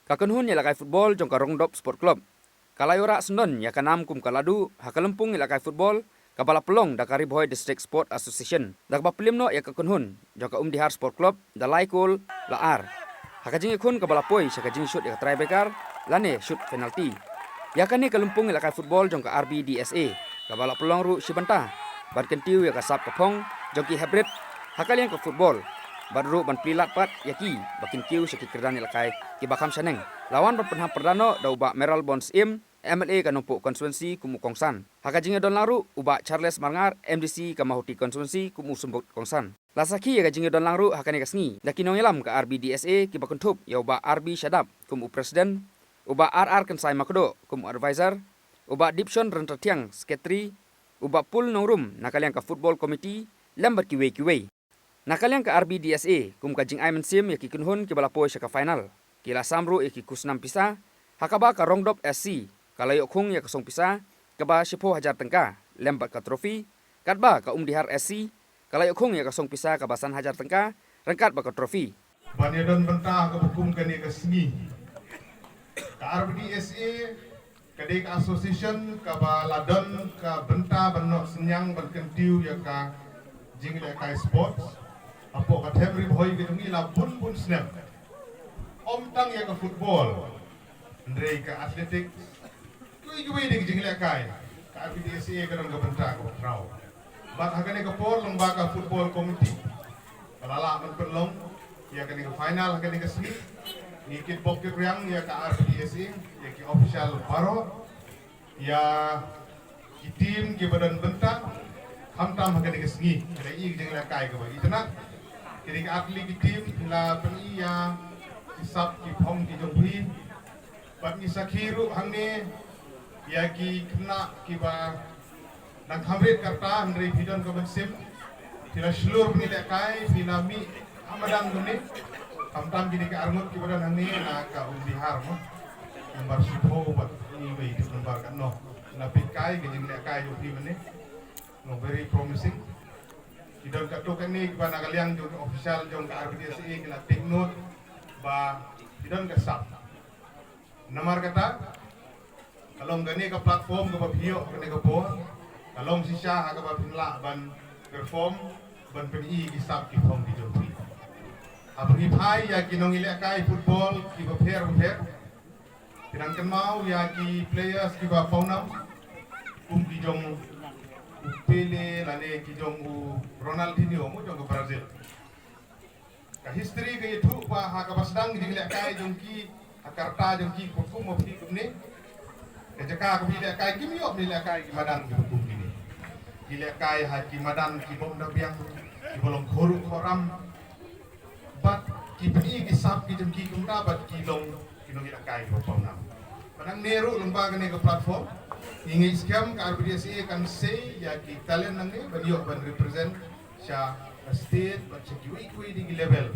Kakenhun ilakai football jong Rongdop Sport Club. Kalayora Sendon ya kanam kum kaladu hakalempung ilakai football kabala pelong da Kariboy District Sport Association. Da ba pelimno ya kakenhun jong ka Umdihar Sport Club da Laikul Laar. Hakajing ikun kabala poi sakajing shoot ya try-backer lane shoot penalty. Ya kani kalempung ilakai football jong ka RBDSA kabala pelong ru Shibanta. Bar kentiu ya kasap kapong jong ki hybrid hakal yang ka football. Badru ban pilat pat yaki bakin kiu syaki kerdan ilakai ki bakam saneng. Lawan berpenham perdana da ubak Meral Bonds Im MLA kanumpuk konstituensi kumu Kongsan. Hakajing don laru ubak Charles Marngar MDC kamahuti konstituensi kumu Sumbut Kongsan. Lasaki ya kajing don laru hakane kasngi. Dakinong ilam ka RBDSA ki bakuntup ya ubak RB Shadap kumu presiden, ubak RR Kensai Makodo kumu advisor, ubak Dipson Rentratiang sekretari, ubak Pul Nongrum nakaliang ka football committee lambat kiwe. Nakaliang ka RBDSA kum kajing Aiman Sim ya kikunhun ki balapoy sa ka final. Kila Samru iki kusnam pisa, hakaba ka Rongdop SC, kalayok khung ya kasong pisa, kaba 10,000 tengka, lembat ka trofi, katba ka Umdihar SC, kalayok khung ya kasong pisa ka 1,000 tengka, rengkat ba ka trofi. Banyadon bentah ka bukum kani ka sini. Ka RBDSA, kadai ka association, ka ba ladon, ka bentah benok senyang berkentiu ya ka jingle ka sports. Apo ka temri boy gitu ngila bun snap. Om tang ya ka football. Ndrei ka athletics. Kui dik jingle kai. Ka RBDSA ka nang ka bentah ka trau. Bat hagane ka por lembaga football committee. Kalala man perlong ya ka ni final hagane ka sini. Ngikit bokir yang ya ka RBDSA ya ki official baro. Ya ki team ki badan bentah. Hamtam hagane ka sini. Kada i jingle kai ka ba. Itana kiri atlet tim la penia isap ki phong ki jonghi bat ni sakhiru hangne ya ki kena ki ba nang khamrit karta andre bidon ko bensim tila slur ni lekai tila mi amadan gune kamtam kiri ka armut ki badan hangne na ka Umdihar mo nomor 10 bat ni bai di nomor kan no na pikai ki jing lekai jonghi mane no very promising. Idon katuk ni ba nakaliang jong official jong ka RBDSA kila take note ba idon ka sap. Namar kata kalong gani ka platform ka babhiyo ka ka po. Kalong sisya ka ba pinla ban perform ban peni ki sap ki phong di jong. Apang ipai ya kinong ile kai football ki ba pher. Tinangkan mau ya ki players ki ba paunam ki jong Pele lane ki jong Ronaldinho mo jong Brazil. Ka history ke itu pa ha ka basdang di lek kai jong ki akarta jong ki ko mo phi kumne. Ke jaka ko bi lek kai kim yo ni lek kai ki madan ki kum kini. Ki lek kai ha ki madan ki bom da biang ki bolong khoru khoram. Bat ki bi ki sap ki jong ki kumda bat ki long ki no lek kai ko paunam. Padang neru lembaga ni ke platform ingin scam ke RBDSA kan say ya ki talent nange baniok ban represent sya state ban security di level